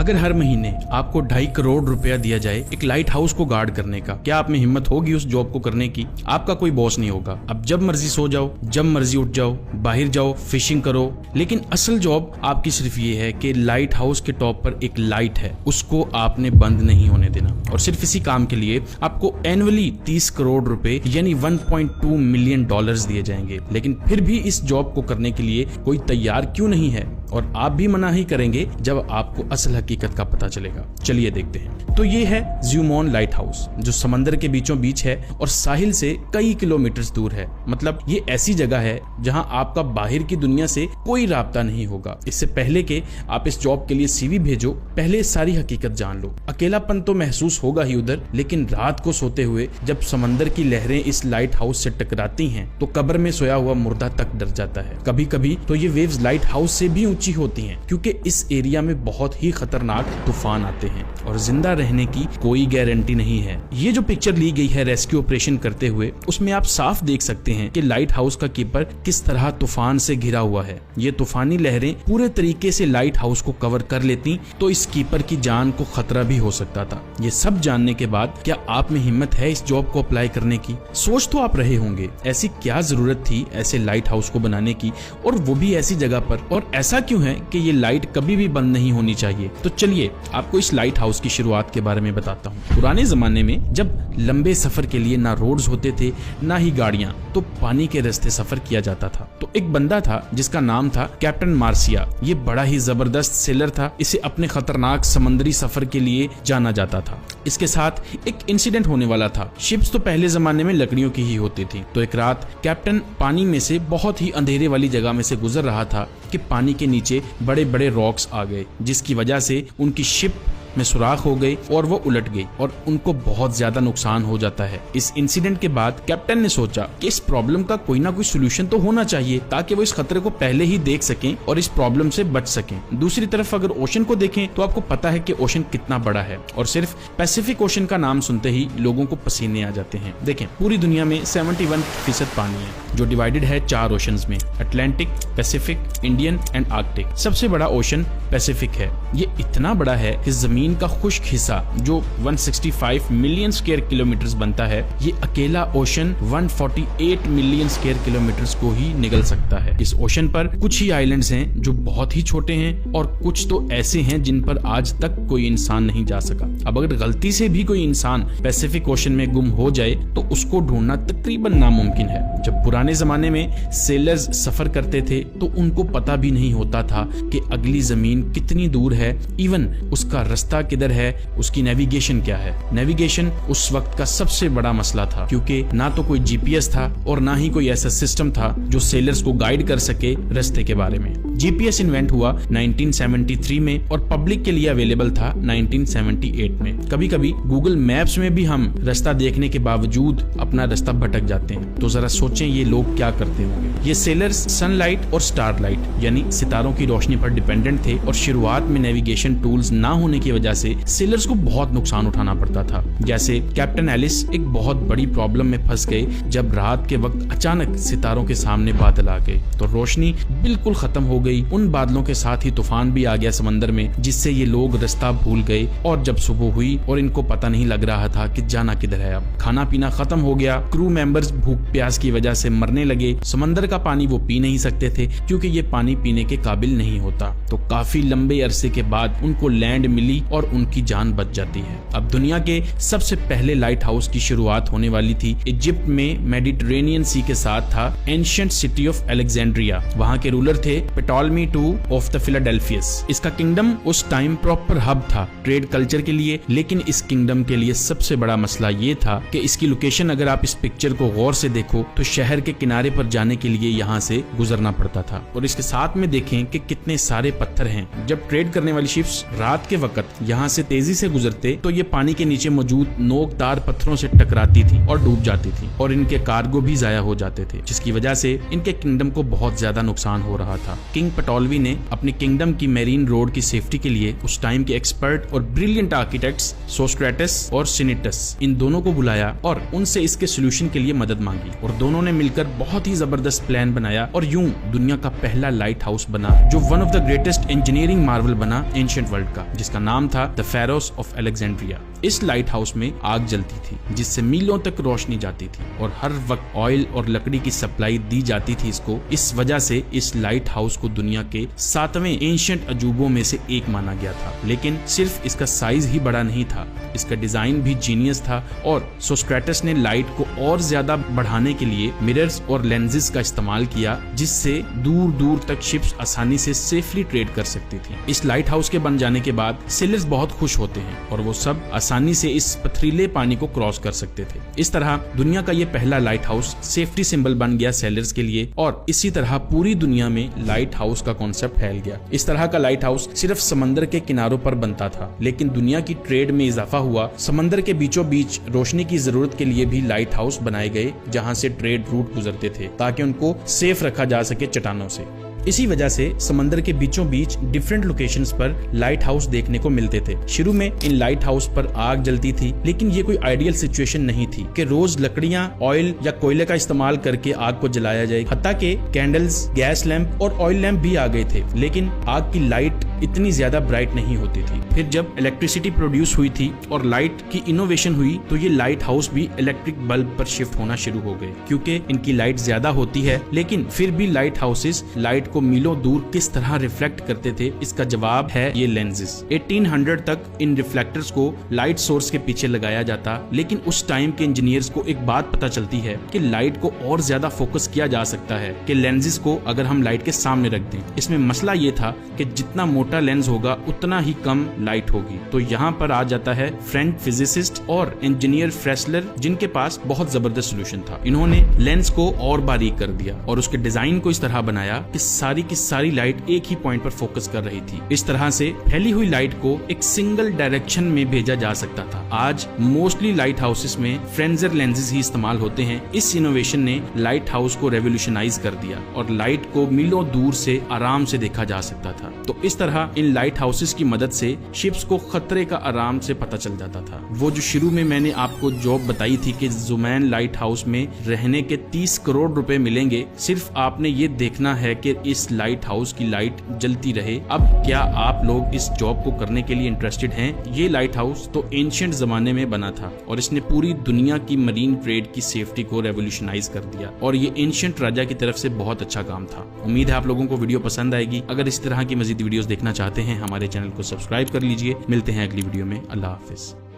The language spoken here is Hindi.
अगर हर महीने आपको 2.5 करोड़ रुपया दिया जाए एक लाइट हाउस को गार्ड करने का, क्या आप में हिम्मत होगी उस जॉब को करने की? आपका कोई बॉस नहीं होगा। अब जब मर्जी सो जाओ, जब मर्जी उठ जाओ, बाहर जाओ, फिशिंग करो। लेकिन असल जॉब आपकी सिर्फ ये है कि लाइट हाउस के टॉप पर एक लाइट है, उसको आपने बंद नहीं होने देना। और सिर्फ इसी काम के लिए आपको एनुअली 30 करोड़ रुपए यानी 1.2 मिलियन डॉलर्स दिए जाएंगे। लेकिन फिर भी इस जॉब को करने के लिए कोई तैयार क्यों नहीं है? और आप भी मना ही करेंगे जब आपको असल हकीकत का पता चलेगा। चलिए देखते हैं। तो ये है ज़्यूमॉन लाइट हाउस, जो समंदर के बीचों बीच है और साहिल से कई किलोमीटर दूर है। मतलब ये ऐसी जगह है जहां आपका बाहर की दुनिया से कोई राब्ता नहीं होगा। इससे पहले कि आप इस जॉब के लिए सीवी भेजो, पहले सारी हकीकत जान लो। अकेलापन तो महसूस होगा ही उधर, लेकिन रात को सोते हुए जब समंदर की लहरें इस लाइट हाउस से टकराती हैं तो कब्र में सोया हुआ मुर्दा तक डर जाता है। कभी कभी तो ये वेव्स लाइट हाउस से भी ऊंची होती हैं, क्योंकि इस एरिया में बहुत ही खतरनाक तूफान आते हैं और जिंदा रहने की कोई गारंटी नहीं है। ये जो पिक्चर ली गई है रेस्क्यू ऑपरेशन करते हुए, उसमें आप साफ देख सकते हैं कि लाइट हाउस का कीपर किस तरह तूफान से घिरा हुआ है। ये तूफानी लहरें पूरे तरीके से लाइट हाउस को कवर कर लेती तो इस कीपर की जान को खतरा भी हो सकता था। ये सब जानने के बाद क्या आप में हिम्मत है इस जॉब को अप्लाई करने की? सोच तो आप रहे होंगे, ऐसी क्या जरूरत थी ऐसे लाइट हाउस को बनाने की, और वो भी ऐसी जगह पर, और ऐसा क्यों है कि ये लाइट कभी भी बंद नहीं होनी चाहिए? तो चलिए आपको इस लाइट हाउस की शुरुआत के बारे में बताता हूँ। पुराने जमाने में जब लंबे सफर के लिए ना रोड्स होते थे ना ही गाड़ियां, तो पानी के रास्ते सफर किया जाता था। तो एक बंदा था जिसका नाम था कैप्टन मार्सिया। ये बड़ा ही जबरदस्त सेलर था। इसे अपने खतरनाक समंदरी सफर के लिए जाना जाता था। इसके साथ एक इंसिडेंट होने वाला था। शिप्स तो पहले जमाने में लकड़ियों की ही होती थी। तो एक रात कैप्टन पानी में से बहुत ही अंधेरे वाली जगह में से गुजर रहा था कि पानी के नीचे बड़े बड़े रॉक्स आ गए, जिसकी वजह से उनकी शिप में सुराख हो गई और वो उलट गई और उनको बहुत ज्यादा नुकसान हो जाता है। इस इंसिडेंट के बाद कैप्टन ने सोचा कि इस प्रॉब्लम का कोई ना कोई सोल्यूशन तो होना चाहिए, ताकि वो इस खतरे को पहले ही देख सकें और इस प्रॉब्लम से बच सकें। दूसरी तरफ अगर ओशन को देखें तो आपको पता है कि ओशन कितना बड़ा है, और सिर्फ पैसिफिक ओशन का नाम सुनते ही लोगों को पसीने आ जाते हैं। देखें, पूरी दुनिया में 71% पानी है, जो डिवाइडेड है 4 ओशंस में, Atlantic, Pacific, Indian and Arctic. सबसे बड़ा ओशन पैसिफिक है। ये इतना बड़ा है कि जमीन का खुश्क हिस्सा जो 165 मिलियन स्क्वायर किलोमीटर बनता है, ये अकेला ओशन 148 मिलियन स्क्वायर किलोमीटर को ही निगल सकता है। इस ओशन पर कुछ ही आइलैंड्स हैं जो बहुत ही छोटे हैं, और कुछ तो ऐसे हैं जिन पर आज तक कोई इंसान नहीं जा सका। अब अगर गलती से भी कोई इंसान पैसिफिक ओशन में गुम हो जाए तो उसको ढूंढना तकरीबन नामुमकिन है। जब पुराने जमाने में सेलर्स सफर करते थे तो उनको पता भी नहीं होता था कि अगली जमीन कितनी दूर है, इवन उसका रास्ता किधर है, उसकी नेविगेशन क्या है। नेविगेशन उस वक्त का सबसे बड़ा मसला था, क्योंकि ना तो कोई जीपीएस था और ना ही कोई ऐसा सिस्टम था जो सेलर्स को गाइड कर सके रास्ते के बारे में। जीपीएस इन्वेंट हुआ 1973 में और पब्लिक के लिए अवेलेबल था 1978 में। कभी कभी गूगल मैप्स में भी हम रास्ता देखने के बावजूद अपना रास्ता भटक जाते हैं। तो जरा सोचें ये लोग क्या करते होंगे। ये सेलर्स सनलाइट और स्टारलाइट यानी सितारों की रोशनी पर डिपेंडेंट थे, और शुरुआत में नेविगेशन टूल्स ना होने की वजह से सेलर्स को बहुत नुकसान उठाना पड़ता था। जैसे कैप्टन एलिस एक बहुत बड़ी प्रॉब्लम में फंस गए जब रात के वक्त अचानक सितारों के सामने बादल आ गए तो रोशनी बिल्कुल खत्म हो गई। उन बादलों के साथ ही तूफान भी आ गया समंदर में, जिससे ये लोग रास्ता भूल गए। और जब सुबह हुई और इनको पता नहीं लग रहा था कि जाना किधर है, अब खाना पीना खत्म हो गया, क्रू मेंबर्स भूख प्यास की वजह से मरने लगे। समंदर का पानी वो पी नहीं सकते थे क्योंकि ये पानी पीने के काबिल नहीं होता। तो काफी लंबे अरसे के बाद उनको लैंड मिली और उनकी जान बच जाती है। अब दुनिया के सबसे पहले लाइट हाउस की शुरुआत होने वाली थी इजिप्ट में, मेडिटेरेनियन सी के साथ था एंशिएंट सिटी ऑफ अलेक्जेंड्रिया। वहाँ के रूलर थे टॉलमी II ऑफ द फिलाडेल्फियस। इसका किंगडम उस टाइम प्रॉपर हब था ट्रेड कल्चर के लिए, लेकिन इस किंगडम के लिए सबसे बड़ा मसला ये था कि इसकी लोकेशन, अगर आप इस पिक्चर को गौर से देखो तो शहर के किनारे पर जाने के लिए यहाँ से गुजरना पड़ता था। और इसके साथ में देखें कि कितने सारे पत्थर हैं। जब ट्रेड करने वाली शिप्स रात के वक्त यहाँ से तेजी से गुजरते तो ये पानी के नीचे मौजूद नोकदार पत्थरों से टकराती थी और डूब जाती थी, और इनके कार्गो भी जाया हो जाते थे, जिसकी वजह से इनके किंगडम को बहुत ज्यादा नुकसान हो रहा था। किंग पटोलवी ने अपने किंगडम की मेरीन रोड की सेफ्टी के लिए उस टाइम के एक्सपर्ट और ब्रिलियंट आर्किटेक्ट्स सोस्ट्रेटस और सिनिटस, इन दोनों को बुलाया और उनसे इसके सोल्यूशन के लिए मदद मांगी, और दोनों ने मिलकर बहुत ही जबरदस्त प्लान बनाया और यूं दुनिया का पहला लाइट हाउस बना, जो one of the greatest greatest engineering Marvel बना एंशिएंट वर्ल्ड का, जिसका नाम था द फेरोस ऑफ अलेक्जेंड्रिया। इस लाइट हाउस में आग जलती थी जिससे मीलों तक रोशनी जाती थी और हर वक्त ऑयल और लकड़ी की सप्लाई दी जाती थी इसको। इस वजह से इस लाइट हाउस को दुनिया के 7वें एंशिएंट अजूबों में से एक माना गया था। लेकिन सिर्फ इसका साइज ही बड़ा नहीं था, इसका डिजाइन भी जीनियस था और सोस्क्रेटस ने लाइट को और ज्यादा बढ़ाने के लिए मिरर्स और लेंसेज का इस्तेमाल किया, जिससे दूर दूर तक शिप्स आसानी से सेफली ट्रेड कर सकती थी। इस लाइट हाउस के बन जाने के बाद सेलर्स बहुत खुश होते हैं और वो सब आसानी से इस पथरीले पानी को क्रॉस कर सकते थे। इस तरह दुनिया का ये पहला लाइट हाउस सेफ्टी सिंबल बन गया सेलर्स के लिए और इसी तरह पूरी दुनिया में लाइट हाउस का कॉन्सेप्ट फैल गया। इस तरह का लाइट हाउस सिर्फ समंदर के किनारों पर बनता था, लेकिन दुनिया की ट्रेड में इजाफा हुआ। समंदर के बीचों बीच रोशनी की जरूरत के लिए भी लाइट हाउस बनाए गए, जहां से ट्रेड रूट गुजरते थे ताकि उनको सेफ रखा जा सके चट्टानों से। इसी वजह से समंदर के बीचों बीच डिफरेंट लोकेशंस पर लाइट हाउस देखने को मिलते थे। शुरू में इन लाइट हाउस पर आग जलती थी, लेकिन ये कोई आइडियल सिचुएशन नहीं थी कि रोज लकड़ियां, ऑयल या कोयले का इस्तेमाल करके आग को जलाया जाए। हत्ता के कैंडल्स, गैस लैंप और ऑयल लैंप भी आ गए थे, लेकिन आग की लाइट इतनी ज्यादा ब्राइट नहीं होती थी। फिर जब इलेक्ट्रिसिटी प्रोड्यूस हुई थी और लाइट की इनोवेशन हुई, तो ये लाइट हाउस भी इलेक्ट्रिक बल्ब पर शिफ्ट होना शुरू हो गए। क्योंकि इनकी लाइट ज्यादा होती है, लेकिन फिर भी लाइट हाउसेस लाइट को मीलों दूर किस तरह रिफ्लेक्ट करते थे, इसका जवाब है ये लेंसेज। 1800 तक इन रिफ्लेक्टर्स को लाइट सोर्स के पीछे लगाया जाता, लेकिन उस टाइम के इंजीनियर्स को एक बात पता चलती है कि लाइट को और ज्यादा फोकस किया जा सकता है कि लेंसेज को अगर हम लाइट के सामने रख दें। इसमें मसला ये था कि जितना मोटा लेंस होगा उतना ही कम लाइट होगी। तो यहाँ पर आ जाता है फ्रेंच फिजिसिस्ट और इंजीनियर फ्रेस्लर, जिनके पास बहुत जबरदस्त सोल्यूशन था। इन्होंने लेंस को और बारीक कर दिया और उसके डिजाइन को इस तरह बनाया कि सारी की सारी लाइट एक ही पॉइंट पर फोकस कर रही थी। इस तरह से फैली हुई लाइट को एक सिंगल डायरेक्शन में भेजा जा सकता था। आज मोस्टली लाइट हाउसेस में फ्रेंजर लेंसेज ही इस्तेमाल होते हैं। इस इनोवेशन ने लाइट हाउस को रेवोल्यूशनाइज कर दिया और लाइट को मीलों दूर से आराम से देखा जा सकता था। तो इस तरह इन लाइट हाउसेस की मदद से शिप्स को खतरे का आराम से पता चल जाता था। वो जो शुरू में मैंने आपको जॉब बताई थी कि जुमैन लाइट हाउस में रहने के 30 करोड़ रुपए मिलेंगे, सिर्फ आपने ये देखना है कि इस लाइट हाउस की लाइट जलती रहे। अब क्या आप लोग इस जॉब को करने के लिए इंटरेस्टेड हैं? ये लाइट हाउस तो एंशिएंट जमाने में बना था और इसने पूरी दुनिया की मरीन ट्रेड की सेफ्टी को रेवोल्यूशनाइज कर दिया और ये एंशिएंट राजा की तरफ से बहुत अच्छा काम था। उम्मीद है आप लोगों को वीडियो पसंद आएगी। अगर इस तरह की मजीद वीडियोस देखना चाहते हैं, हमारे चैनल को सब्सक्राइब कर लीजिए। मिलते हैं अगली वीडियो में। अल्लाह हाफिज।